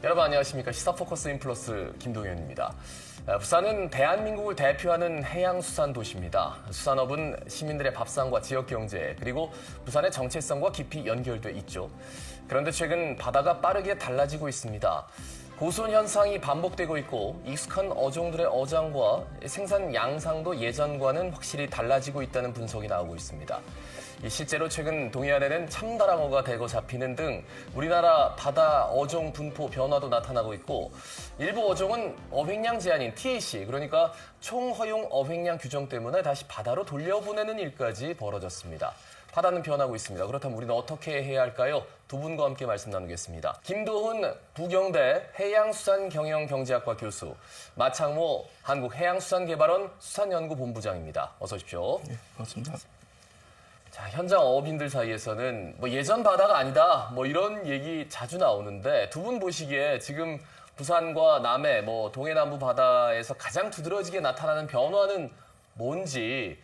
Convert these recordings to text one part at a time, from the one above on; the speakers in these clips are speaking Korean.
여러분 안녕하십니까. 시사포커스 인플러스 김동현입니다. 부산은 대한민국을 대표하는 해양수산 도시입니다. 수산업은 시민들의 밥상과 지역경제 그리고 부산의 정체성과 깊이 연결돼 있죠. 그런데 최근 바다가 빠르게 달라지고 있습니다. 고수온 현상이 반복되고 있고 익숙한 어종들의 어장과 생산 양상도 예전과는 확실히 달라지고 있다는 분석이 나오고 있습니다. 실제로 최근 동해안에는 참다랑어가 대거 잡히는 등 우리나라 바다 어종 분포 변화도 나타나고 있고 일부 어종은 어획량 제한인 TAC, 그러니까 총허용 어획량 규정 때문에 다시 바다로 돌려보내는 일까지 벌어졌습니다. 바다는 변하고 있습니다. 그렇다면 우리는 어떻게 해야 할까요? 두 분과 함께 말씀 나누겠습니다. 김도훈 부경대 해양수산경영경제학과 교수, 마창모 한국해양수산개발원 수산연구본부장입니다. 어서 오십시오. 네, 반갑습니다. 자, 현장 어업인들 사이에서는 예전 바다가 아니다 이런 얘기 자주 나오는데 두 분 보시기에 지금 부산과 남해 동해남부 바다에서 가장 두드러지게 나타나는 변화는 뭔지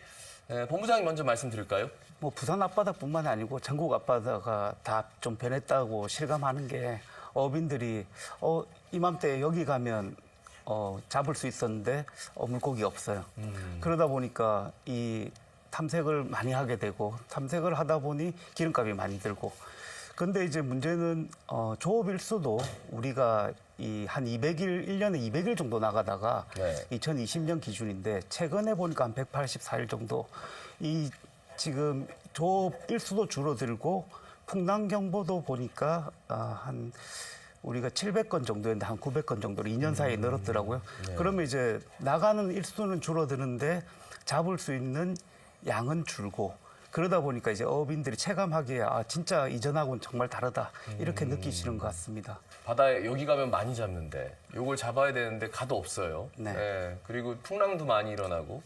본부장님 먼저 말씀드릴까요? 부산 앞바다뿐만 아니고 전국 앞바다가 다 좀 변했다고 실감하는 게 어민들이 이맘때 여기 가면 잡을 수 있었는데 물고기 없어요. 그러다 보니까 이 탐색을 많이 하게 되고 탐색을 하다 보니 기름값이 많이 들고 근데 이제 문제는 조업일수도 우리가 이 한 200일, 1년에 200일 정도 나가다가 2020년 기준인데 최근에 보니까 한 184일 정도 이 지금 조업일수도 줄어들고 풍랑경보도 보니까 한 우리가 700건 정도였는데 한 900건 정도로 2년 사이에 늘었더라고요. 그러면 이제 나가는 일수는 줄어드는데 잡을 수 있는 양은 줄고 그러다 보니까 이제 어업인들이 체감하기에 진짜 이전하고는 정말 다르다 이렇게 느끼시는 것 같습니다. 바다에 여기 가면 많이 잡는데 요걸 잡아야 되는데 가도 없어요. 네. 그리고 풍랑도 많이 일어나고.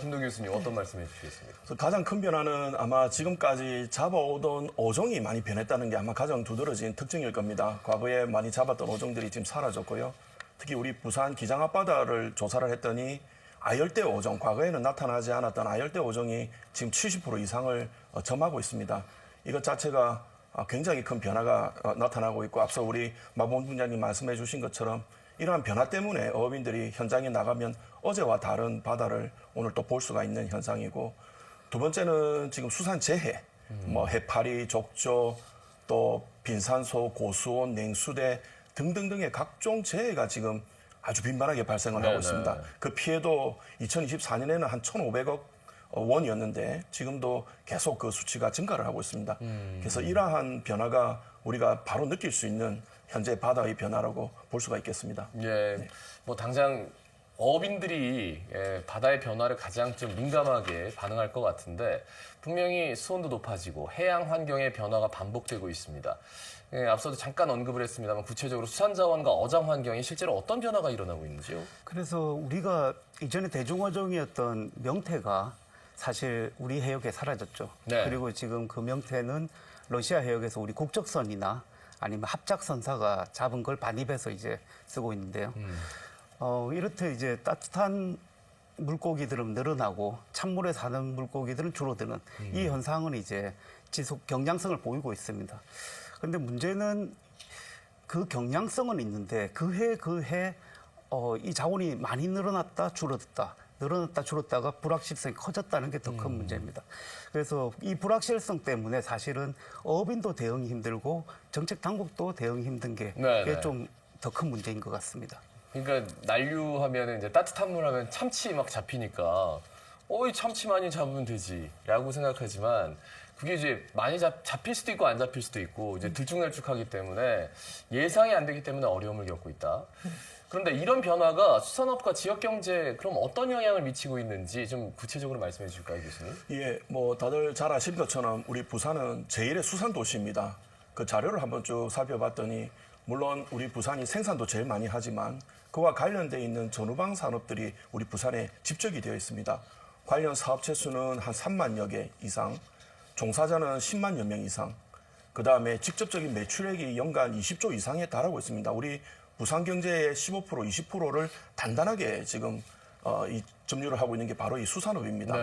김동 교수님 어떤 말씀해 주시겠습니까? 가장 큰 변화는 아마 지금까지 잡아오던 어종이 많이 변했다는 게 아마 가장 두드러진 특징일 겁니다. 과거에 많이 잡았던 어종들이 지금 사라졌고요. 특히 우리 부산 기장 앞바다를 조사를 했더니 아열대 어종, 과거에는 나타나지 않았던 아열대 어종이 지금 70% 이상을 점하고 있습니다. 이것 자체가 굉장히 큰 변화가 나타나고 있고 앞서 우리 마 본부장님 말씀해 주신 것처럼 이러한 변화 때문에 어업인들이 현장에 나가면 어제와 다른 바다를 오늘 또 볼 수가 있는 현상이고 두 번째는 지금 수산 재해, 해파리, 족조, 또 빈산소, 고수온, 냉수대 등등등의 각종 재해가 지금 아주 빈번하게 발생을 하고 있습니다. 그 피해도 2024년에는 한 1,500억 원이었는데 지금도 계속 그 수치가 증가를 하고 있습니다. 그래서 이러한 변화가 우리가 바로 느낄 수 있는 현재 바다의 변화라고 볼 수가 있겠습니다. 네. 당장 어업인들이 바다의 변화를 가장 좀 민감하게 반응할 것 같은데 분명히 수온도 높아지고 해양 환경의 변화가 반복되고 있습니다. 앞서도 잠깐 언급을 했습니다만 구체적으로 수산자원과 어장 환경에 실제로 어떤 변화가 일어나고 있는지요? 그래서 우리가 이전에 대중어종이었던 명태가 사실 우리 해역에 사라졌죠. 네. 그리고 지금 그 명태는 러시아 해역에서 우리 국적선이나 아니면 합작선사가 잡은 걸 반입해서 이제 쓰고 있는데요. 이렇듯 이제 따뜻한 물고기들은 늘어나고 찬물에 사는 물고기들은 줄어드는 이 현상은 이제 지속 경량성을 보이고 있습니다. 그런데 문제는 그 경량성은 있는데 그 해 이 자원이 많이 늘어났다 줄었다가 불확실성이 커졌다는 게 더 큰 문제입니다. 그래서 이 불확실성 때문에 사실은 어업인도 대응이 힘들고 정책 당국도 대응이 힘든 게 좀 더 큰 문제인 것 같습니다. 그러니까 난류하면 이제 따뜻한 물 하면 참치 막 잡히니까 이 참치 많이 잡으면 되지라고 생각하지만 그게 이제 많이 잡힐 수도 있고 안 잡힐 수도 있고 이제 들쭉날쭉하기 때문에 예상이 안 되기 때문에 어려움을 겪고 있다. 그런데 이런 변화가 수산업과 지역 경제에 그럼 어떤 영향을 미치고 있는지 좀 구체적으로 말씀해 주실까요, 교수님? 예, 뭐 다들 잘 아시는 것처럼 우리 부산은 제1의 수산 도시입니다. 그 자료를 한번 쭉 살펴봤더니 물론 우리 부산이 생산도 제일 많이 하지만 그와 관련돼 있는 전후방 산업들이 우리 부산에 집적이 되어 있습니다. 관련 사업체 수는 한 3만여 개 이상, 종사자는 10만여 명 이상, 그 다음에 직접적인 매출액이 연간 20조 이상에 달하고 있습니다. 우리 부산 경제의 15%, 20%를 단단하게 지금 이 점유를 하고 있는 게 바로 이 수산업입니다.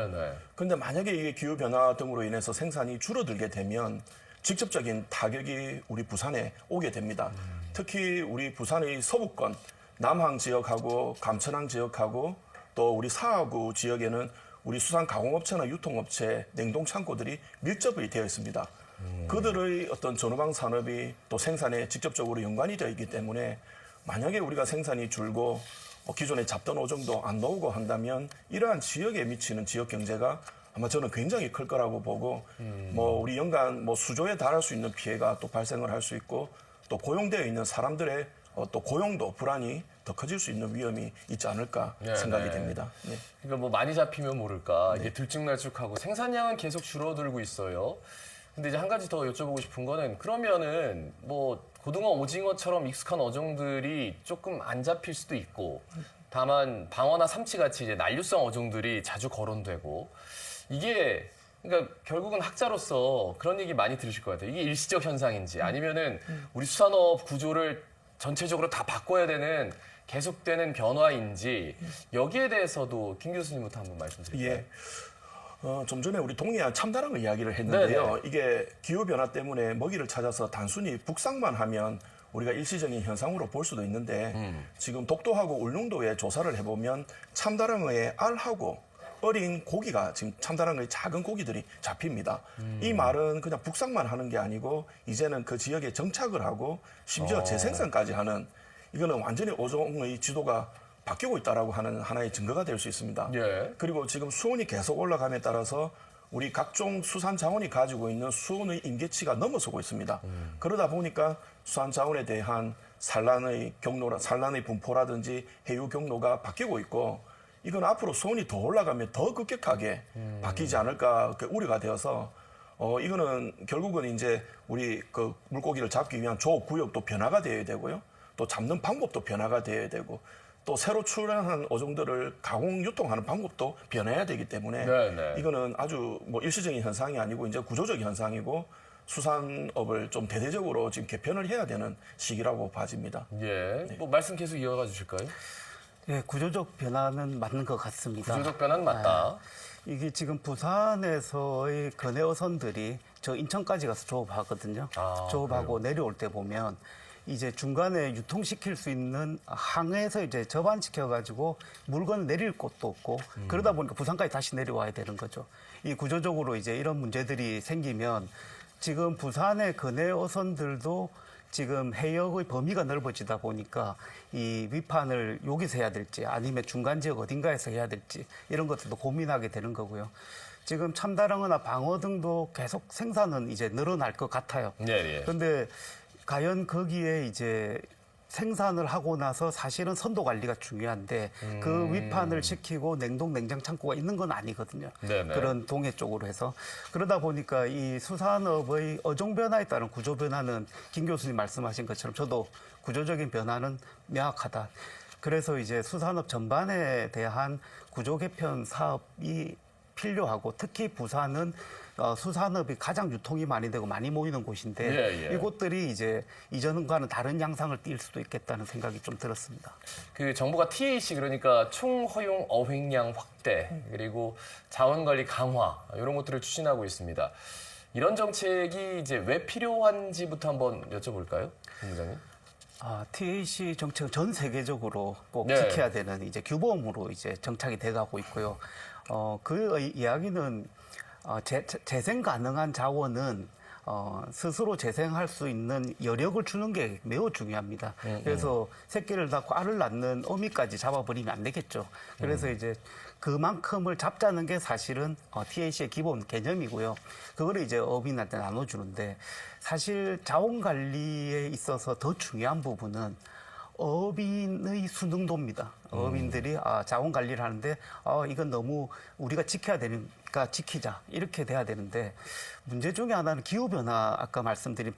그런데 만약에 이게 기후 변화 등으로 인해서 생산이 줄어들게 되면 직접적인 타격이 우리 부산에 오게 됩니다. 특히 우리 부산의 서부권, 남항 지역하고 감천항 지역하고 또 우리 사하구 지역에는 우리 수산 가공업체나 유통업체, 냉동 창고들이 밀접이 되어 있습니다. 그들의 어떤 전후방 산업이 또 생산에 직접적으로 연관이 되어 있기 때문에 만약에 우리가 생산이 줄고 기존에 잡던 어종도 안 나오고 한다면 이러한 지역에 미치는 지역 경제가 아마 저는 굉장히 클 거라고 보고 뭐 우리 연간 뭐 수조에 달할 수 있는 피해가 또 발생을 할 수 있고 또 고용되어 있는 사람들의 또 고용도 불안이 더 커질 수 있는 위험이 있지 않을까 생각이 됩니다. 네. 그러니까 뭐 많이 잡히면 모를까 이게 들쭉날쭉하고 생산량은 계속 줄어들고 있어요. 근데 이제 한 가지 더 여쭤보고 싶은 거는 그러면은 뭐 고등어, 오징어처럼 익숙한 어종들이 조금 안 잡힐 수도 있고 다만 방어나 삼치 같이 이제 난류성 어종들이 자주 거론되고 이게 그러니까 결국은 학자로서 그런 얘기 많이 들으실 것 같아요. 이게 일시적 현상인지 아니면은 우리 수산업 구조를 전체적으로 다 바꿔야 되는 계속되는 변화인지 여기에 대해서도 김 교수님부터 한번 말씀드릴까요? 예. 좀 전에 우리 동해안 참다랑을 이야기를 했는데요. 네네. 이게 기후변화 때문에 먹이를 찾아서 단순히 북상만 하면 우리가 일시적인 현상으로 볼 수도 있는데 지금 독도하고 울릉도에 조사를 해보면 참다랑어의 알하고 어린 고기가 지금 참다랑어의 작은 고기들이 잡힙니다. 이 말은 그냥 북상만 하는 게 아니고 이제는 그 지역에 정착을 하고 심지어 재생산까지 하는 이거는 완전히 어종의 지도가 바뀌고 있다라고 하는 하나의 증거가 될 수 있습니다. 예. 그리고 지금 수온이 계속 올라감에 따라서 우리 각종 수산 자원이 가지고 있는 수온의 임계치가 넘어서고 있습니다. 그러다 보니까 수산 자원에 대한 산란의 분포라든지 해유 경로가 바뀌고 있고 이건 앞으로 수온이 더 올라가면 더 급격하게 바뀌지 않을까 우려가 되어서 이거는 결국은 이제 우리 그 물고기를 잡기 위한 조업 구역도 변화가 되어야 되고요. 또 잡는 방법도 변화가 되어야 되고 또 새로 출현한 어종들을 가공 유통하는 방법도 변해야 되기 때문에 네네. 이거는 아주 뭐 일시적인 현상이 아니고 이제 구조적 현상이고 수산업을 좀 대대적으로 지금 개편을 해야 되는 시기라고 봐집니다. 예. 뭐 말씀 계속 이어가 주실까요? 예, 구조적 변화는 맞는 것 같습니다. 구조적 변화는 맞다. 이게 지금 부산에서의 근해 어선들이 저 인천까지 가서 조업하거든요. 조업하고 내려올 때 보면 이제 중간에 유통시킬 수 있는 항에서 이제 접안시켜가지고 물건을 내릴 곳도 없고 그러다 보니까 부산까지 다시 내려와야 되는 거죠. 이 구조적으로 이제 이런 문제들이 생기면 지금 부산의 근해 어선들도 지금 해역의 범위가 넓어지다 보니까 이 위판을 여기서 해야 될지 아니면 중간 지역 어딘가에서 해야 될지 이런 것들도 고민하게 되는 거고요. 지금 참다랑어나 방어 등도 계속 생산은 이제 늘어날 것 같아요. 예. 그런데 과연 거기에 이제 생산을 하고 나서 사실은 선도 관리가 중요한데 그 위판을 시키고 냉동 냉장 창고가 있는 건 아니거든요. 네네. 그런 동해 쪽으로 해서 그러다 보니까 이 수산업의 어종 변화에 따른 구조 변화는 김 교수님 말씀하신 것처럼 저도 구조적인 변화는 명확하다. 그래서 이제 수산업 전반에 대한 구조 개편 사업이 필요하고 특히 부산은 수산업이 가장 유통이 많이 되고 많이 모이는 곳인데 이곳들이 이제 이전과는 다른 양상을 띌 수도 있겠다는 생각이 좀 들었습니다. 그 정부가 TAC 그러니까 총허용 어획량 확대 그리고 자원관리 강화 이런 것들을 추진하고 있습니다. 이런 정책이 이제 왜 필요한지부터 한번 여쭤볼까요, 본부장님? TAC 정책은 전 세계적으로 꼭 지켜야 되는 이제 규범으로 이제 정착이 돼가고 있고요. 그 이야기는 재생 가능한 자원은 스스로 재생할 수 있는 여력을 주는 게 매우 중요합니다. 그래서 새끼를 낳고 알을 낳는 어미까지 잡아버리면 안 되겠죠. 그래서 이제 그만큼을 잡자는 게 사실은 TAC의 기본 개념이고요. 그거를 이제 어민한테 나눠주는데 사실 자원 관리에 있어서 더 중요한 부분은 어민의 수능도입니다. 어민들이 자원 관리를 하는데 이건 너무 우리가 지켜야 되니까 지키자 이렇게 돼야 되는데 문제 중에 하나는 기후변화 아까 말씀드린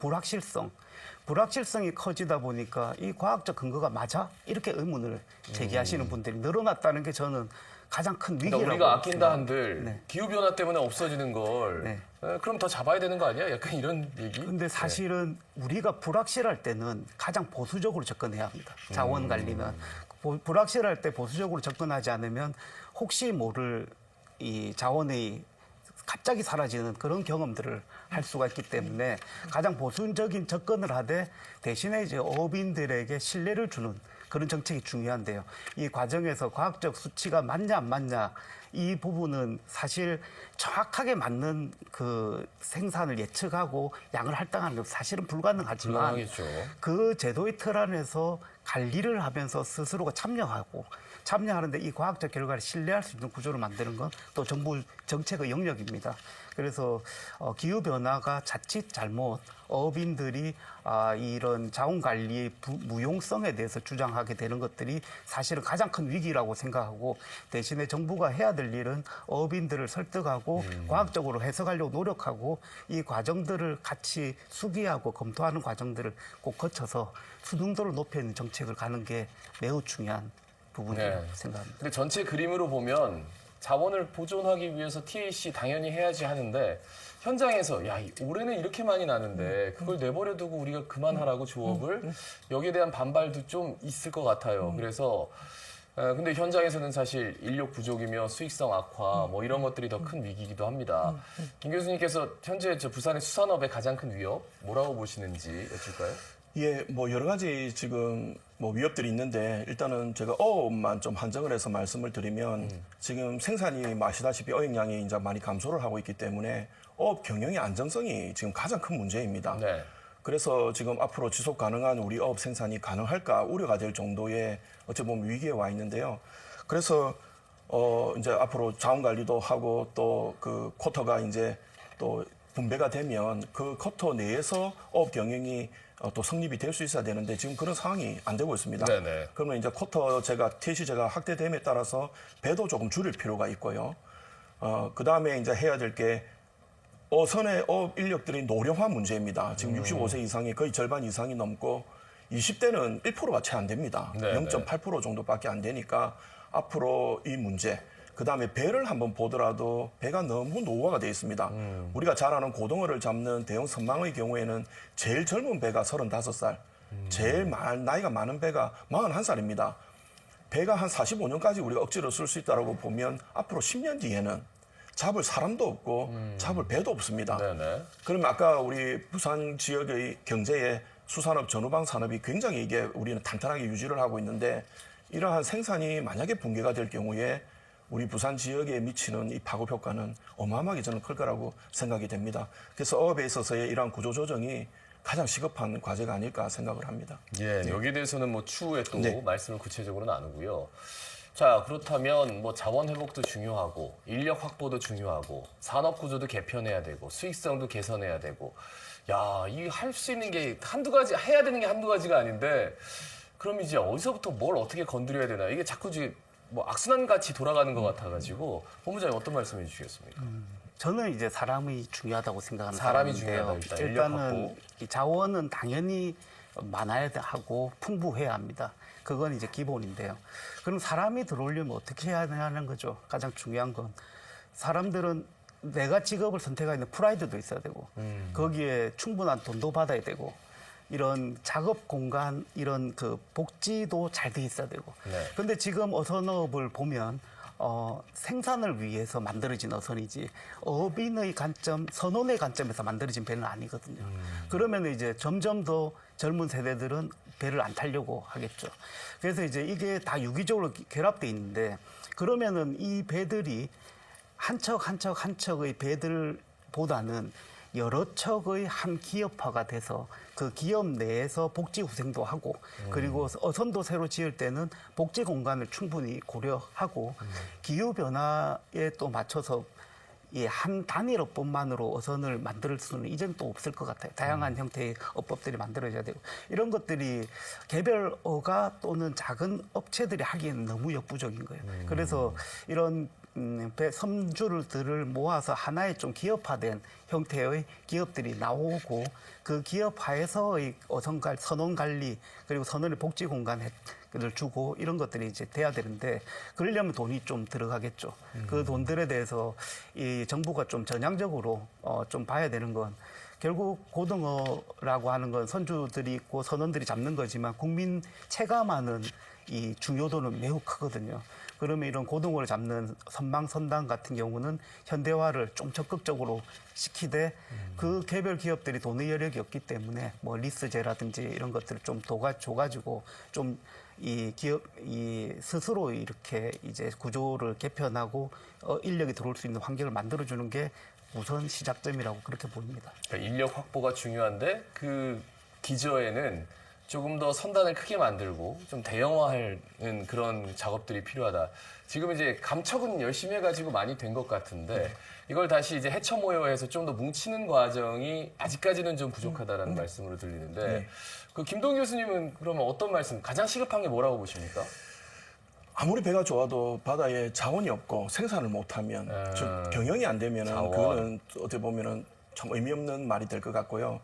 불확실성이 커지다 보니까 이 과학적 근거가 맞아? 이렇게 의문을 제기하시는 분들이 늘어났다는 게 저는 가장 큰 위기라고 그러니까 우리가 아낀다 생각합니다. 한들 네. 기후변화 때문에 없어지는 걸 네. 그럼 더 잡아야 되는 거 아니야? 약간 이런 얘기? 근데 사실은 우리가 불확실할 때는 가장 보수적으로 접근해야 합니다. 자원 관리는. 불확실할 때 보수적으로 접근하지 않으면 혹시 모를 이 자원의 갑자기 사라지는 그런 경험들을 할 수가 있기 때문에 가장 보수적인 접근을 하되 대신에 이제 어민들에게 신뢰를 주는 그런 정책이 중요한데요. 이 과정에서 과학적 수치가 맞냐 안 맞냐 이 부분은 사실 정확하게 맞는 그 생산을 예측하고 양을 할당하는 건 사실은 불가능하지만 불가능하겠죠. 그 제도의 틀 안에서 관리를 하면서 스스로가 참여하는데 이 과학적 결과를 신뢰할 수 있는 구조를 만드는 건 또 정부 정책의 영역입니다. 그래서 기후변화가 자칫 잘못 어민들이 이런 자원관리의 무용성에 대해서 주장하게 되는 것들이 사실은 가장 큰 위기라고 생각하고 대신에 정부가 해야 될 일은 어민들을 설득하고 과학적으로 해석하려고 노력하고 이 과정들을 같이 수기하고 검토하는 과정들을 꼭 거쳐서 수능도를 높이는 정책을 가는 게 매우 중요한 부분이라고 생각합니다. 근데 전체 그림으로 보면 자원을 보존하기 위해서 TAC 당연히 해야지 하는데 현장에서 야 올해는 이렇게 많이 나는데 그걸 내버려 두고 우리가 그만하라고 조업을 여기에 대한 반발도 좀 있을 것 같아요. 그래서 근데 현장에서는 사실 인력 부족이며 수익성 악화 뭐 이런 것들이 더 큰 위기이기도 합니다. 김 교수님께서 현재 부산의 수산업의 가장 큰 위협 뭐라고 보시는지 여쭐까요? 예, 뭐 여러 가지 지금 뭐 위협들이 있는데 일단은 제가 어업만 좀 한정을 해서 말씀을 드리면 지금 생산이 아시다시피 어획량이 이제 많이 감소를 하고 있기 때문에 어업 경영의 안정성이 지금 가장 큰 문제입니다. 네. 그래서 지금 앞으로 지속 가능한 우리 어업 생산이 가능할까 우려가 될 정도의 어찌 보면 위기에 와 있는데요. 그래서 이제 앞으로 자원 관리도 하고 또 그 쿼터가 이제 또 분배가 되면 그 쿼터 내에서 어업 경영이 또 성립이 될 수 있어야 되는데 지금 그런 상황이 안 되고 있습니다. 네네. 그러면 이제 쿼터 TAC제가 확대됨에 따라서 배도 조금 줄일 필요가 있고요. 그 다음에 이제 해야 될 게 어선의 어업 인력들이 노령화 문제입니다. 지금 65세 이상이 거의 절반 이상이 넘고 20대는 1%가 채 안 됩니다. 네네. 0.8% 정도밖에 안 되니까 앞으로 이 문제 그 다음에 배를 한번 보더라도 배가 너무 노후화가 되어 있습니다. 우리가 잘 아는 고등어를 잡는 대형 선망의 경우에는 제일 젊은 배가 35살, 제일 나이가 많은 배가 41살입니다. 배가 한 45년까지 우리가 억지로 쓸 수 있다고 보면 앞으로 10년 뒤에는 잡을 사람도 없고 잡을 배도 없습니다. 네네. 그러면 아까 우리 부산 지역의 경제에 수산업, 전후방 산업이 굉장히 이게 우리는 탄탄하게 유지를 하고 있는데 이러한 생산이 만약에 붕괴가 될 경우에 우리 부산 지역에 미치는 이 파급 효과는 어마어마하게 저는 클 거라고 생각이 됩니다. 그래서 어업에 있어서의 이러한 구조 조정이 가장 시급한 과제가 아닐까 생각을 합니다. 예, 여기에 대해서는 뭐 추후에 또 네. 말씀을 구체적으로 나누고요. 자, 그렇다면 뭐 자원 회복도 중요하고 인력 확보도 중요하고 산업 구조도 개편해야 되고 수익성도 개선해야 되고 야, 이 할 수 있는 게 한두 가지 해야 되는 게 한두 가지가 아닌데 그럼 이제 어디서부터 뭘 어떻게 건드려야 되나? 이게 자꾸 지금 뭐 악순환 같이 돌아가는 것 같아가지고 본부장님 어떤 말씀해 주시겠습니까? 저는 이제 사람이 중요하다고 생각하는 사람이 사람인데요. 중요하다, 일단. 인력 일단은 확보. 이 자원은 당연히 많아야 하고 풍부해야 합니다. 그건 이제 기본인데요. 그럼 사람이 들어오려면 어떻게 해야 하는 거죠? 가장 중요한 건 사람들은 내가 직업을 선택하는 프라이드도 있어야 되고 거기에 충분한 돈도 받아야 되고 이런 작업 공간 이런 그 복지도 잘 돼 있어야 되고. 네. 근데 지금 어선업을 보면 생산을 위해서 만들어진 어선이지 어업인의 관점, 선원의 관점에서 만들어진 배는 아니거든요. 그러면 이제 점점 더 젊은 세대들은 배를 안 타려고 하겠죠. 그래서 이제 이게 다 유기적으로 결합돼 있는데 그러면은 이 배들이 한 척의 배들보다는 여러 척의 한 기업화가 돼서 그 기업 내에서 복지 후생도 하고 그리고 어선도 새로 지을 때는 복지 공간을 충분히 고려하고 기후 변화에 또 맞춰서 한 단일 업법만으로 어선을 만들 수는 이제는 또 없을 것 같아요. 다양한 형태의 업법들이 만들어져야 되고 이런 것들이 개별어가 또는 작은 업체들이 하기에는 너무 역부족인 거예요. 그래서 이런 섬주들을 모아서 하나의 좀 기업화된 형태의 기업들이 나오고 그 기업화에서의 어선관 선원 관리 그리고 선원의 복지 공간을 주고 이런 것들이 이제 돼야 되는데 그러려면 돈이 좀 들어가겠죠. 그 돈들에 대해서 이 정부가 좀 전향적으로 좀 봐야 되는 건 결국 고등어라고 하는 건 선주들이 있고 선원들이 잡는 거지만 국민 체감하는 이 중요도는 매우 크거든요. 그러면 이런 고등어를 잡는 선망 선당 같은 경우는 현대화를 좀 적극적으로 시키되 그 개별 기업들이 돈의 여력이 없기 때문에 뭐 리스제라든지 이런 것들을 좀 줘가지고 좀 이 기업 스스로 이렇게 이제 구조를 개편하고 인력이 들어올 수 있는 환경을 만들어주는 게 우선 시작점이라고 그렇게 보입니다. 그러니까 인력 확보가 중요한데 그 기저에는 조금 더 선단을 크게 만들고 좀 대형화하는 그런 작업들이 필요하다. 지금 이제 감척은 열심히 해가지고 많이 된 것 같은데 이걸 다시 이제 해처 모여해서 좀 더 뭉치는 과정이 아직까지는 좀 부족하다라는 말씀으로 들리는데 그 김동 교수님은 그러면 어떤 말씀, 가장 시급한 게 뭐라고 보십니까? 아무리 배가 좋아도 바다에 자원이 없고 생산을 못하면 즉 경영이 안 되면은 자원. 그거는 어떻게 보면은 참 의미 없는 말이 될 것 같고요.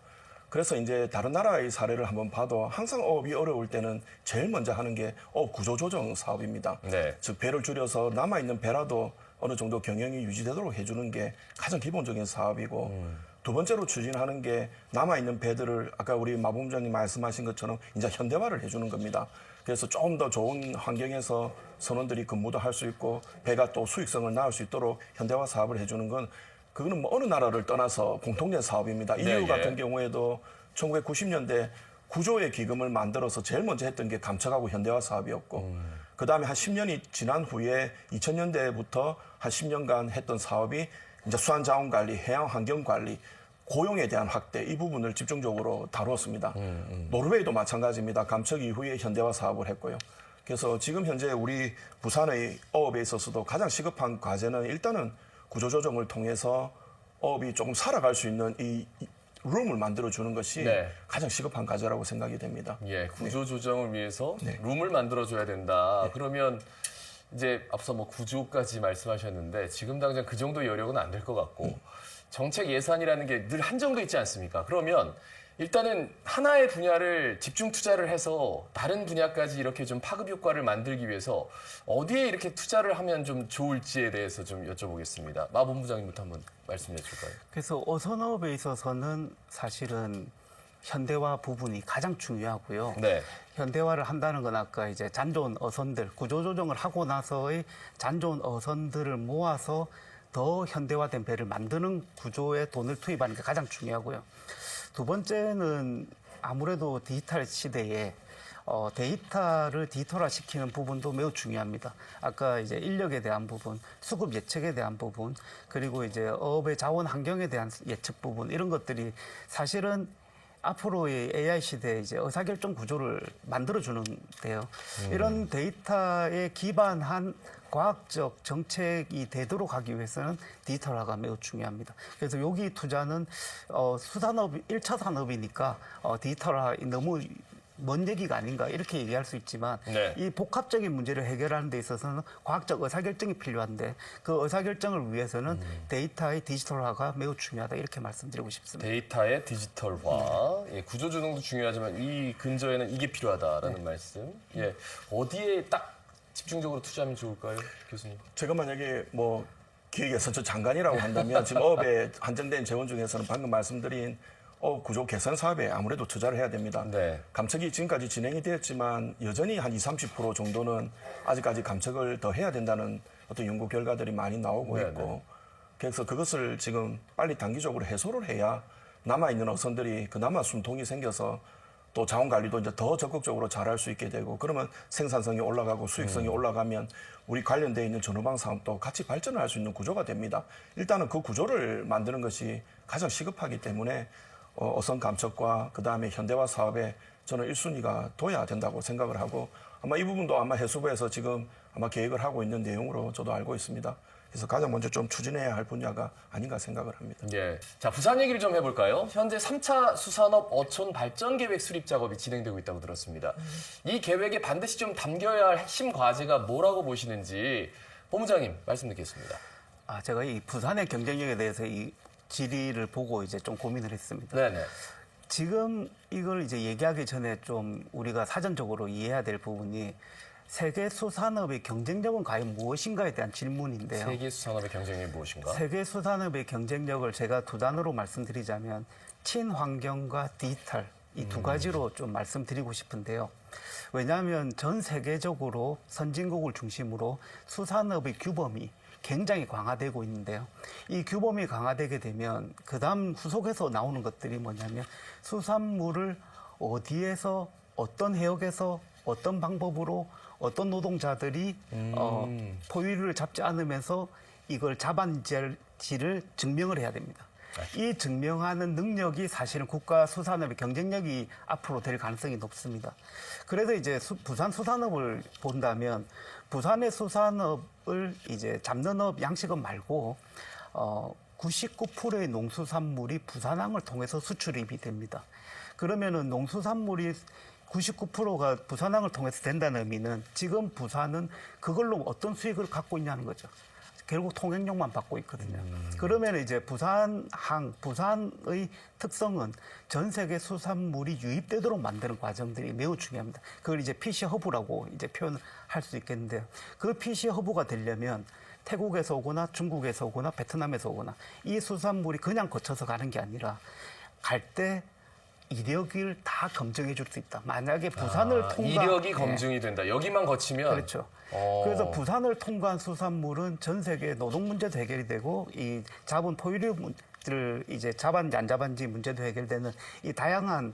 그래서 이제 다른 나라의 사례를 한번 봐도 항상 어업이 어려울 때는 제일 먼저 하는 게 어업 구조 조정 사업입니다. 네. 즉 배를 줄여서 남아 있는 배라도 어느 정도 경영이 유지되도록 해주는 게 가장 기본적인 사업이고 두 번째로 추진하는 게 남아 있는 배들을 아까 우리 마본부장님 말씀하신 것처럼 이제 현대화를 해주는 겁니다. 그래서 좀 더 좋은 환경에서 선원들이 근무도 할 수 있고 배가 또 수익성을 낳을 수 있도록 현대화 사업을 해주는 건 그거는 뭐 어느 나라를 떠나서 공통된 사업입니다. 네, EU 예. 같은 경우에도 1990년대 구조의 기금을 만들어서 제일 먼저 했던 게 감척하고 현대화 사업이었고 그다음에 한 10년이 지난 후에 2000년대부터 한 10년간 했던 사업이 이제 수산자원관리, 해양환경관리, 고용에 대한 확대 이 부분을 집중적으로 다루었습니다. 노르웨이도 마찬가지입니다. 감척 이후에 현대화 사업을 했고요. 그래서 지금 현재 우리 부산의 어업에 있어서도 가장 시급한 과제는 일단은 구조조정을 통해서 어업이 조금 살아갈 수 있는 이 룸을 만들어주는 것이 네. 가장 시급한 과제라고 생각이 됩니다. 예, 구조 조정을 위해서 네. 룸을 만들어줘야 된다. 그러면 이제 앞서 뭐 구조까지 말씀하셨는데 지금 당장 그 정도 여력은 안 될 것 같고 정책 예산이라는 게 늘 한정돼 있지 않습니까? 그러면 일단은 하나의 분야를 집중 투자를 해서 다른 분야까지 이렇게 좀 파급 효과를 만들기 위해서 어디에 이렇게 투자를 하면 좀 좋을지에 대해서 좀 여쭤보겠습니다. 마 본부장님부터 한번 말씀해 줄까요? 그래서 어선업에 있어서는 사실은 현대화 부분이 가장 중요하고요. 네. 현대화를 한다는 건 아까 이제 잔존 어선들, 구조조정을 하고 나서의 잔존 어선들을 모아서 더 현대화된 배를 만드는 구조에 돈을 투입하는 게 가장 중요하고요. 두 번째는 아무래도 디지털 시대에 데이터를 디지털화시키는 부분도 매우 중요합니다. 아까 이제 인력에 대한 부분, 수급 예측에 대한 부분, 그리고 이제 어업의 자원 환경에 대한 예측 부분 이런 것들이 사실은 앞으로의 AI 시대에 이제 의사결정 구조를 만들어주는데요. 이런 데이터에 기반한 과학적 정책이 되도록 하기 위해서는 디지털화가 매우 중요합니다. 그래서 여기 투자는 수산업 1차 산업이니까 디지털화 너무 먼 얘기가 아닌가 이렇게 얘기할 수 있지만 네. 이 복합적인 문제를 해결하는 데 있어서는 과학적 의사결정이 필요한데 그 의사결정을 위해서는 데이터의 디지털화가 매우 중요하다 이렇게 말씀드리고 싶습니다. 데이터의 디지털화, 예, 구조조정도 중요하지만 이 근저에는 이게 필요하다라는 말씀. 예, 어디에 딱 집중적으로 투자하면 좋을까요, 교수님? 제가 만약에 뭐 기획예산처 장관이라고 한다면 지금 어업에 한정된 재원 중에서는 방금 말씀드린 어업 구조 개선 사업에 아무래도 투자를 해야 됩니다. 네. 감척이 지금까지 진행이 되었지만 여전히 한 20-30% 정도는 아직까지 감척을 더 해야 된다는 어떤 연구 결과들이 많이 나오고 네, 있고 그래서 그것을 지금 빨리 단기적으로 해소를 해야 남아있는 어선들이 그나마 숨통이 생겨서 또 자원 관리도 이제 더 적극적으로 잘할 수 있게 되고 그러면 생산성이 올라가고 수익성이 올라가면 우리 관련돼 있는 전후방 사업도 같이 발전을 할 수 있는 구조가 됩니다. 일단은 그 구조를 만드는 것이 가장 시급하기 때문에 어선 감척과 그다음에 현대화 사업에 저는 1순위가 둬야 된다고 생각을 하고 아마 이 부분도 아마 해수부에서 지금 아마 계획을 하고 있는 내용으로 저도 알고 있습니다. 그래서 가장 먼저 좀 추진해야 할 분야가 아닌가 생각을 합니다. 예. 자, 부산 얘기를 좀 해볼까요? 현재 3차 수산업 어촌 발전 계획 수립 작업이 진행되고 있다고 들었습니다. 이 계획에 반드시 좀 담겨야 할 핵심 과제가 뭐라고 보시는지 본부장님 말씀 듣겠습니다. 제가 이 부산의 경쟁력에 대해서 이 질의를 보고 이제 좀 고민을 했습니다. 네네. 지금 이걸 이제 얘기하기 전에 좀 우리가 사전적으로 이해해야 될 부분이 세계 수산업의 경쟁력은 과연 무엇인가에 대한 질문인데요. 세계 수산업의 경쟁력이 무엇인가? 세계 수산업의 경쟁력을 제가 두 단어로 말씀드리자면 친환경과 디지털 이 두 가지로 좀 말씀드리고 싶은데요. 왜냐하면 전 세계적으로 선진국을 중심으로 수산업의 규범이 굉장히 강화되고 있는데요. 이 규범이 강화되게 되면 그다음 후속에서 나오는 것들이 뭐냐면 수산물을 어디에서 어떤 해역에서 어떤 방법으로 어떤 노동자들이 포유류를 잡지 않으면서 이걸 잡았는지를 증명을 해야 됩니다. 이 증명하는 능력이 사실은 국가 수산업의 경쟁력이 앞으로 될 가능성이 높습니다. 그래서 이제 부산 수산업을 본다면 부산의 수산업을 이제 잡는 업, 양식업 말고 99%의 농수산물이 부산항을 통해서 수출입이 됩니다. 그러면은 농수산물이 99%가 부산항을 통해서 된다는 의미는 지금 부산은 그걸로 어떤 수익을 갖고 있냐는 거죠. 결국 통행료만 받고 있거든요. 그러면 이제 부산항, 부산의 특성은 전 세계 수산물이 유입되도록 만드는 과정들이 매우 중요합니다. 그걸 이제 PC 허브라고 이제 표현을 할 수 있겠는데요. 그 PC 허브가 되려면 태국에서 오거나 중국에서 오거나 베트남에서 오거나 이 수산물이 그냥 거쳐서 가는 게 아니라 갈 때 이력을 다 검증해 줄 수 있다. 만약에 부산을 이력이 검증이 된다. 여기만 거치면 그렇죠. 그래서 부산을 통과한 수산물은 전 세계 노동 문제도 해결이 되고 이 잡은 포유류들 이제 잡았는지 안 잡았는지 문제도 해결되는 이 다양한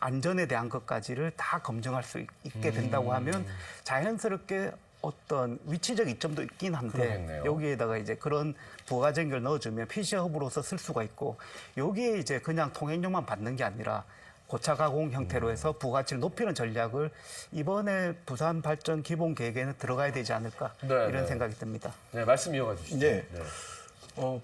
안전에 대한 것까지를 다 검증할 수 있게 된다고 하면 자연스럽게 어떤 위치적 이점도 있긴 한데 그러겠네요. 여기에다가 이제 그런 부가적인 걸 넣어주면 PC 허브로서 쓸 수가 있고 여기에 이제 그냥 통행료만 받는 게 아니라 고차 가공 형태로 해서 부가치를 높이는 전략을 이번에 부산 발전 기본 계획에는 들어가야 되지 않을까 이런 생각이 듭니다. 네, 말씀 이어가 주시죠. 네.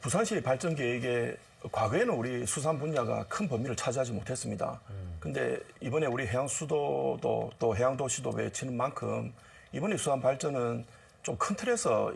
부산시 발전 계획에 과거에는 우리 수산 분야가 큰 범위를 차지하지 못했습니다. 근데 이번에 우리 해양수도도 또 해양도시도 외치는 만큼 이번에 수산 발전은 좀 큰 틀에서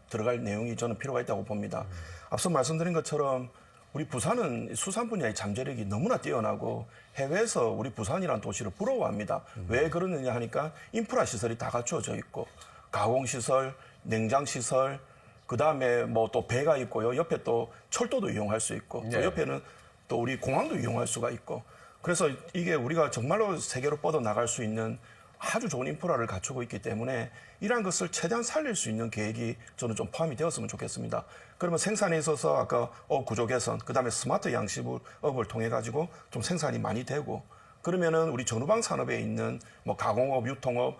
들어갈 내용이 저는 필요가 있다고 봅니다. 앞서 말씀드린 것처럼 우리 부산은 수산 분야의 잠재력이 너무나 뛰어나고 해외에서 우리 부산이라는 도시를 부러워합니다. 왜 그러느냐 하니까 인프라 시설이 다 갖추어져 있고 가공시설, 냉장시설, 그다음에 뭐 또 배가 있고요. 옆에 또 철도도 이용할 수 있고 또 옆에는 또 우리 공항도 이용할 수가 있고 그래서 이게 우리가 정말로 세계로 뻗어 나갈 수 있는 아주 좋은 인프라를 갖추고 있기 때문에 이러한 것을 최대한 살릴 수 있는 계획이 저는 좀 포함이 되었으면 좋겠습니다. 그러면 생산에 있어서 아까 구조 개선, 그다음에 스마트 양식업을 통해 가지고 좀 생산이 많이 되고 그러면은 우리 전후방 산업에 있는 뭐 가공업, 유통업,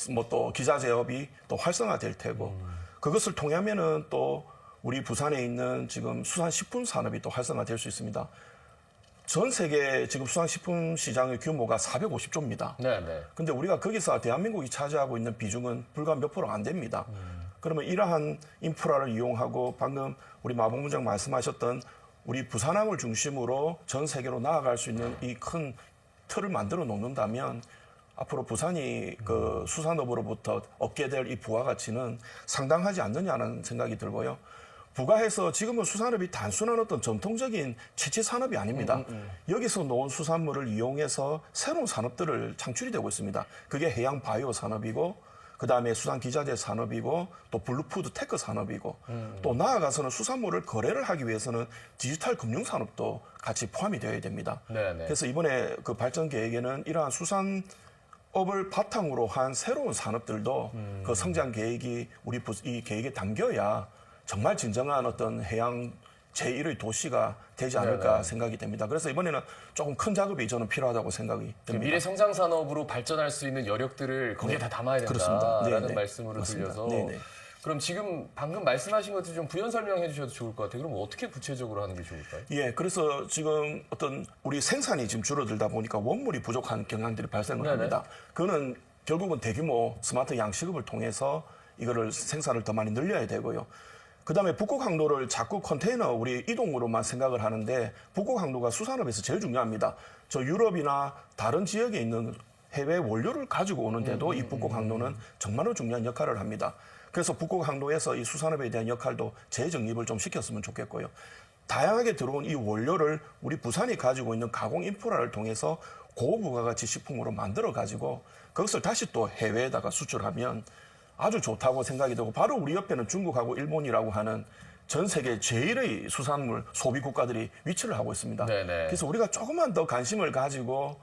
뭐 또 기자재업이 또 활성화될 테고 그것을 통하면은 또 우리 부산에 있는 지금 수산식품 산업이 또 활성화될 수 있습니다. 전 세계 지금 수산식품 시장의 규모가 450조입니다. 네. 근데 우리가 거기서 대한민국이 차지하고 있는 비중은 불과 몇 프로 안 됩니다. 그러면 이러한 인프라를 이용하고 방금 우리 마봉부장 말씀하셨던 우리 부산항을 중심으로 전 세계로 나아갈 수 있는 이 큰 틀을 만들어 놓는다면 앞으로 부산이 그 수산업으로부터 얻게 될 이 부가가치는 상당하지 않느냐는 생각이 들고요. 부가해서 지금은 수산업이 단순한 어떤 전통적인 채취 산업이 아닙니다. 여기서 놓은 수산물을 이용해서 새로운 산업들을 창출이 되고 있습니다. 그게 해양 바이오 산업이고 그다음에 수산 기자재 산업이고 또 블루푸드 테크 산업이고 또 나아가서는 수산물을 거래를 하기 위해서는 디지털 금융 산업도 같이 포함이 되어야 됩니다. 그래서 이번에 그 발전 계획에는 이러한 수산업을 바탕으로 한 새로운 산업들도 그 성장 계획이 이 계획에 담겨야 정말 진정한 어떤 해양 제1의 도시가 되지 않을까 생각이 됩니다. 그래서 이번에는 조금 큰 작업이 저는 필요하다고 생각이 듭니다. 미래 성장 산업으로 발전할 수 있는 여력들을 거기에 다 담아야 그렇습니다. 된다라는 네네. 말씀으로 맞습니다. 들려서 네네. 그럼 지금 방금 말씀하신 것들 좀 부연 설명해 주셔도 좋을 것 같아요. 그럼 어떻게 구체적으로 하는 게 좋을까요? 예, 그래서 지금 어떤 우리 생산이 지금 줄어들다 보니까 원물이 부족한 경향들이 발생을 네네. 합니다. 그거는 결국은 대규모 스마트 양식업을 통해서 이거를 생산을 더 많이 늘려야 되고요. 그다음에 북극 항로를 자꾸 컨테이너 우리 이동으로만 생각을 하는데 북극 항로가 수산업에서 제일 중요합니다. 저 유럽이나 다른 지역에 있는 해외 원료를 가지고 오는데도 이 북극 항로는 정말로 중요한 역할을 합니다. 그래서 북극 항로에서 이 수산업에 대한 역할도 재정립을 좀 시켰으면 좋겠고요. 다양하게 들어온 이 원료를 우리 부산이 가지고 있는 가공 인프라를 통해서 고부가가치 식품으로 만들어 가지고 그것을 다시 또 해외에다가 수출하면 아주 좋다고 생각이 되고 바로 우리 옆에는 중국하고 일본이라고 하는 전 세계 제일의 수산물 소비 국가들이 위치를 하고 있습니다. 네네. 그래서 우리가 조금만 더 관심을 가지고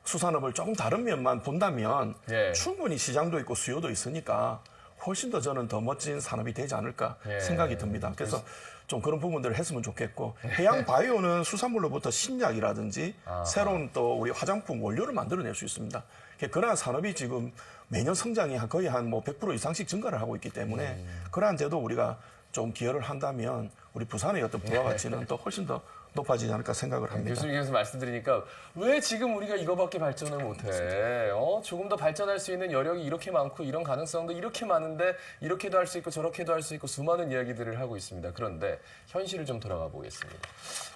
수산업을 조금 다른 면만 본다면 예. 충분히 시장도 있고 수요도 있으니까 훨씬 더 저는 더 멋진 산업이 되지 않을까 예. 생각이 듭니다. 그래서 좀 그런 부분들을 했으면 좋겠고 해양 바이오는 수산물로부터 신약이라든지 새로운 또 우리 화장품 원료를 만들어낼 수 있습니다. 그러한 산업이 지금 매년 성장이 거의 한 뭐 100% 이상씩 증가를 하고 있기 때문에 그러한 데도 우리가 좀 기여를 한다면 우리 부산의 어떤 부가가치는 또 훨씬 더 높아지지 않을까 생각을 합니다. 교수님께서 말씀드리니까 왜 지금 우리가 이거밖에 발전을 못해? 조금 더 발전할 수 있는 여력이 이렇게 많고 이런 가능성도 이렇게 많은데 이렇게도 할 수 있고 저렇게도 할 수 있고 수많은 이야기들을 하고 있습니다. 그런데 현실을 좀 돌아가 보겠습니다.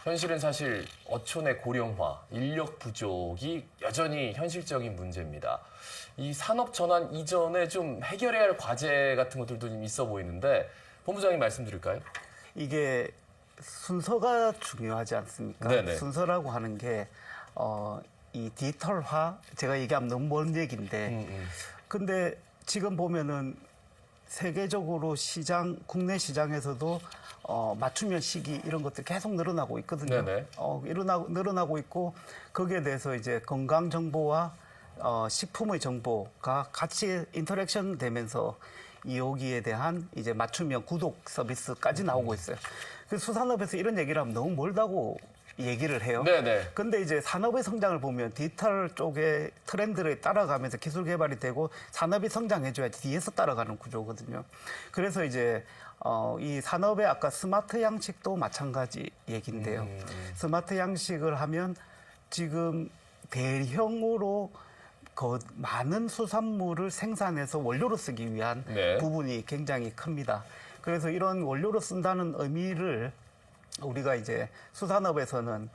현실은 사실 어촌의 고령화, 인력 부족이 여전히 현실적인 문제입니다. 이 산업 전환 이전에 좀 해결해야 할 과제 같은 것들도 좀 있어 보이는데 본부장님 말씀드릴까요? 이게 순서가 중요하지 않습니까? 네네. 순서라고 하는 게, 이 디지털화, 제가 얘기하면 너무 먼 얘기인데, 근데 지금 보면은 세계적으로 국내 시장에서도 맞춤형 시기 이런 것들 계속 늘어나고 있거든요. 네네. 늘어나고 있고, 거기에 대해서 이제 건강 정보와 식품의 정보가 같이 인터랙션 되면서 여기에 대한 이제 맞춤형 구독 서비스까지 나오고 있어요. 그 수산업에서 이런 얘기를 하면 너무 멀다고 얘기를 해요. 네네. 근데 이제 산업의 성장을 보면 디지털 쪽의 트렌드를 따라가면서 기술 개발이 되고 산업이 성장해줘야지 뒤에서 따라가는 구조거든요. 그래서 이제 이 산업의 아까 스마트 양식도 마찬가지 얘기인데요. 스마트 양식을 하면 지금 대형으로 많은 수산물을 생산해서 원료로 쓰기 위한 네. 부분이 굉장히 큽니다. 그래서 이런 원료로 쓴다는 의미를 우리가 이제 수산업에서는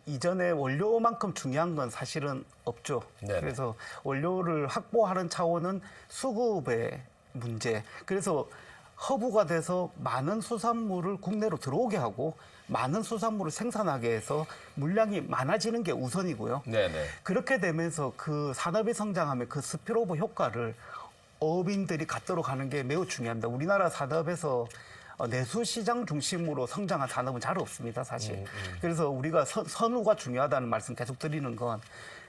이전에 원료만큼 중요한 건 사실은 없죠. 네네. 그래서 원료를 확보하는 차원은 수급의 문제. 그래서 허브가 돼서 많은 수산물을 국내로 들어오게 하고 많은 수산물을 생산하게 해서 물량이 많아지는 게 우선이고요. 네네. 그렇게 되면서 그 산업이 성장하면 그 스피로브 효과를 어민들이 갖도록 하는 게 매우 중요합니다. 우리나라 산업에서 내수 시장 중심으로 성장한 산업은 잘 없습니다, 사실. 그래서 우리가 선후가 중요하다는 말씀 계속 드리는 건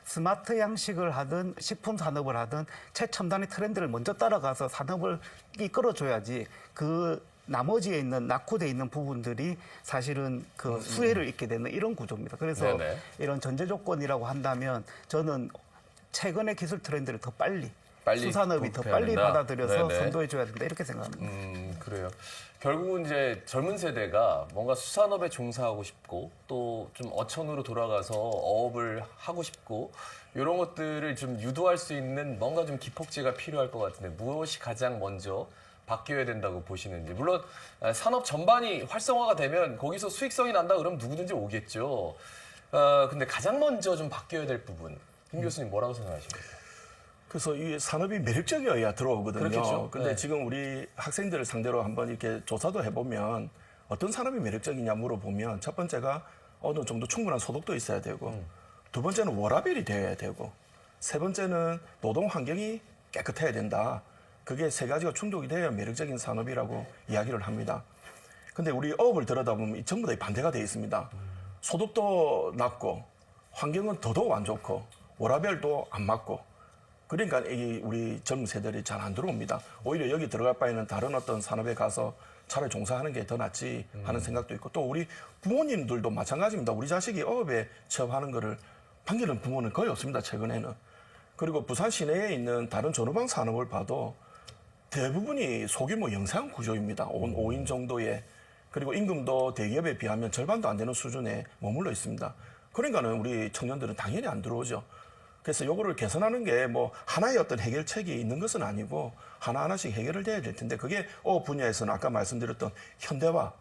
스마트 양식을 하든 식품 산업을 하든 최첨단의 트렌드를 먼저 따라가서 산업을 이끌어줘야지 그 나머지에 있는 낙후돼 있는 부분들이 사실은 그 수혜를 잇게 되는 이런 구조입니다. 그래서 네네. 이런 전제 조건이라고 한다면 저는 최근의 기술 트렌드를 더 빨리 수산업이 더 부패해야 빨리 된다? 받아들여서 네네. 선도해줘야 된다 이렇게 생각합니다. 그래요. 결국은 이제 젊은 세대가 뭔가 수산업에 종사하고 싶고 또 좀 어촌으로 돌아가서 어업을 하고 싶고 이런 것들을 좀 유도할 수 있는 뭔가 좀 기폭제가 필요할 것 같은데 무엇이 가장 먼저 바뀌어야 된다고 보시는지. 물론 산업 전반이 활성화가 되면 거기서 수익성이 난다 그러면 누구든지 오겠죠. 근데 가장 먼저 좀 바뀌어야 될 부분. 김 교수님 뭐라고 생각하십니까? 그래서 이 산업이 매력적이어야 들어오거든요. 그렇겠죠. 근데 네. 지금 우리 학생들을 상대로 한번 이렇게 조사도 해보면 어떤 사람이 매력적이냐 물어보면 첫 번째가 어느 정도 충분한 소득도 있어야 되고 두 번째는 워라밸이 되어야 되고 세 번째는 노동 환경이 깨끗해야 된다. 그게 세 가지가 충족이 돼야 매력적인 산업이라고 이야기를 합니다. 근데 우리 어업을 들여다보면 전부 다 반대가 되어 있습니다. 소득도 낮고 환경은 더더욱 안 좋고 워라밸도 안 맞고 그러니까 우리 젊은 세대들이 잘 안 들어옵니다. 오히려 여기 들어갈 바에는 다른 어떤 산업에 가서 차라리 종사하는 게 더 낫지 하는 생각도 있고 또 우리 부모님들도 마찬가지입니다. 우리 자식이 어업에 취업하는 거를 반기는 부모는 거의 없습니다. 최근에는. 그리고 부산 시내에 있는 다른 전후방 산업을 봐도 대부분이 소규모 영세한 구조입니다. 5인 정도의. 그리고 임금도 대기업에 비하면 절반도 안 되는 수준에 머물러 있습니다. 그러니까는 우리 청년들은 당연히 안 들어오죠. 그래서 요거를 개선하는 게 뭐 하나의 어떤 해결책이 있는 것은 아니고 하나하나씩 해결을 돼야 될 텐데 그게 분야에서는 아까 말씀드렸던 현대화,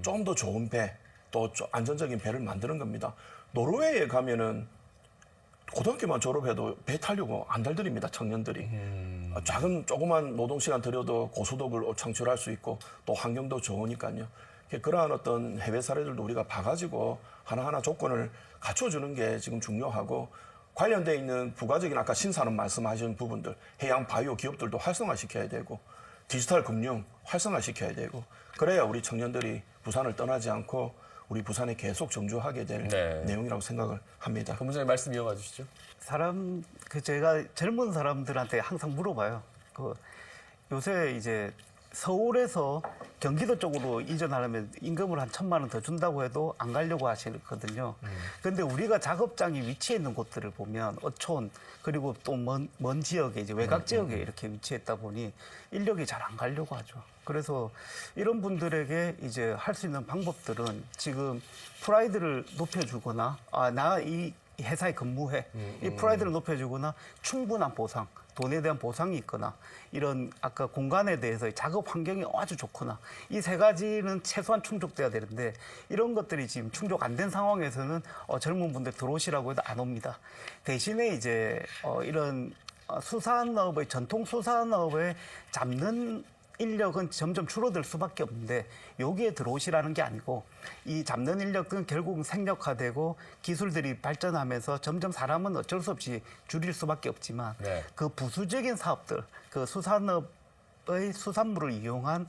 좀 더 좋은 배, 또 안전적인 배를 만드는 겁니다. 노르웨이에 가면은 고등학교만 졸업해도 배 타려고 안달들입니다, 청년들이. 작은 조그만 노동시간 들여도 고소득을 창출할 수 있고 또 환경도 좋으니까요. 그러한 어떤 해외 사례들도 우리가 봐가지고 하나하나 조건을 갖춰주는 게 지금 중요하고 관련돼 있는 부가적인 아까 신산업 말씀하신 부분들 해양 바이오 기업들도 활성화시켜야 되고 디지털 금융 활성화시켜야 되고 그래야 우리 청년들이 부산을 떠나지 않고 우리 부산에 계속 정주하게 될 네. 내용이라고 생각을 합니다. 본부장님 말씀 이어가 주시죠. 제가 젊은 사람들한테 항상 물어봐요. 요새 이제 서울에서 경기도 쪽으로 이전하려면 임금을 한 1,000만 원 더 준다고 해도 안 가려고 하시거든요. 그런데 우리가 작업장이 위치해 있는 곳들을 보면 어촌 그리고 또 먼 지역에 이제 외곽 지역에 이렇게 위치했다 보니 인력이 잘 안 가려고 하죠. 그래서 이런 분들에게 이제 할 수 있는 방법들은 지금 프라이드를 높여주거나 나 이 회사에 근무해 이 프라이드를 높여주거나 충분한 보상 돈에 대한 보상이 있거나 이런 아까 공간에 대해서 작업 환경이 아주 좋거나 이 세 가지는 최소한 충족돼야 되는데 이런 것들이 지금 충족 안 된 상황에서는 젊은 분들 들어오시라고 해도 안 옵니다. 대신에 이제 이런 수산업의 전통 수산업에 잡는 인력은 점점 줄어들 수밖에 없는데 여기에 들어오시라는 게 아니고 이 잡는 인력은 결국은 생력화되고 기술들이 발전하면서 점점 사람은 어쩔 수 없이 줄일 수밖에 없지만 네. 그 부수적인 사업들, 그 수산업의 수산물을 이용한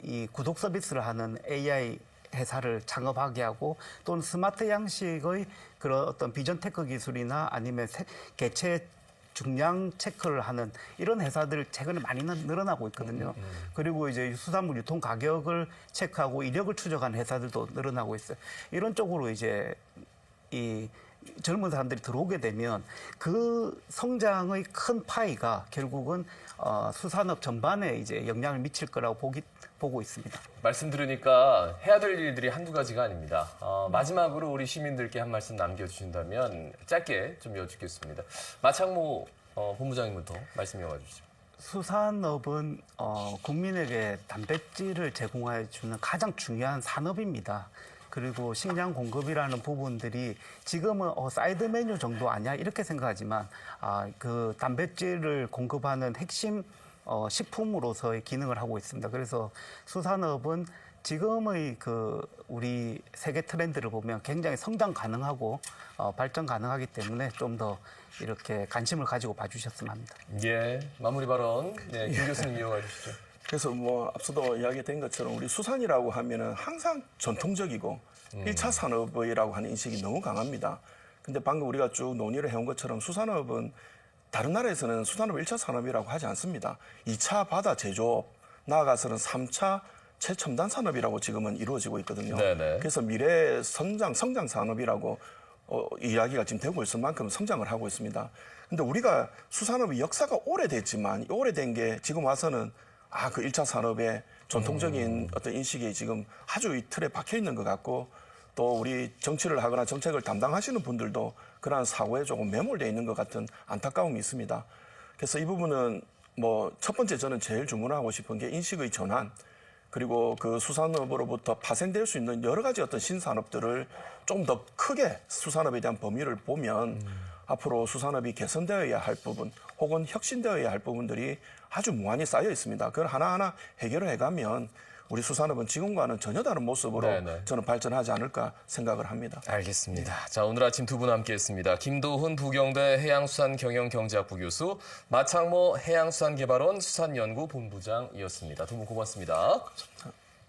이 구독 서비스를 하는 AI 회사를 창업하게 하고 또는 스마트 양식의 그런 어떤 비전 테크 기술이나 아니면 개체 중량 체크를 하는 이런 회사들 최근에 많이 늘어나고 있거든요. 그리고 이제 수산물 유통 가격을 체크하고 이력을 추적하는 회사들도 늘어나고 있어요. 이런 쪽으로 이제 이 젊은 사람들이 들어오게 되면 그 성장의 큰 파이가 결국은 수산업 전반에 이제 영향을 미칠 거라고 보고 있습니다. 말씀 들으니까 해야 될 일들이 한두 가지가 아닙니다. 마지막으로 우리 시민들께 한 말씀 남겨주신다면 짧게 좀 여쭙겠습니다. 마창모 본부장님부터 말씀 이어가 주시죠. 수산업은 국민에게 단백질을 제공해 주는 가장 중요한 산업입니다. 그리고 식량 공급이라는 부분들이 지금은 사이드 메뉴 정도 아니야 이렇게 생각하지만 그 단백질을 공급하는 핵심 식품으로서의 기능을 하고 있습니다. 그래서 수산업은 지금의 그 우리 세계 트렌드를 보면 굉장히 성장 가능하고 발전 가능하기 때문에 좀 더 이렇게 관심을 가지고 봐주셨으면 합니다. 예, 마무리 발언 김 교수님 이어가 주시죠. 그래서 앞서도 이야기된 것처럼 우리 수산이라고 하면은 항상 전통적이고 1차 산업이라고 하는 인식이 너무 강합니다. 근데 방금 우리가 쭉 논의를 해온 것처럼 수산업은 다른 나라에서는 수산업 1차 산업이라고 하지 않습니다. 2차 바다 제조업, 나아가서는 3차 최첨단 산업이라고 지금은 이루어지고 있거든요. 네네. 그래서 미래 성장 산업이라고 이야기가 지금 되고 있을 만큼 성장을 하고 있습니다. 근데 우리가 수산업이 역사가 오래됐지만 오래된 게 지금 와서는 그 1차 산업의 전통적인 어떤 인식이 지금 아주 이 틀에 박혀 있는 것 같고 또 우리 정치를 하거나 정책을 담당하시는 분들도 그러한 사고에 조금 매몰되어 있는 것 같은 안타까움이 있습니다. 그래서 이 부분은 첫 번째 저는 제일 주문하고 싶은 게 인식의 전환 그리고 그 수산업으로부터 파생될 수 있는 여러 가지 어떤 신산업들을 좀 더 크게 수산업에 대한 범위를 보면 앞으로 수산업이 개선되어야 할 부분 혹은 혁신되어야 할 부분들이 아주 무한히 쌓여 있습니다. 그걸 하나하나 해결을 해가면 우리 수산업은 지금과는 전혀 다른 모습으로 네네. 저는 발전하지 않을까 생각을 합니다. 알겠습니다. 자, 오늘 아침 두 분 함께했습니다. 김도훈 부경대 해양수산경영경제학부 교수, 마창모 해양수산개발원 수산연구본부장이었습니다. 두 분 고맙습니다.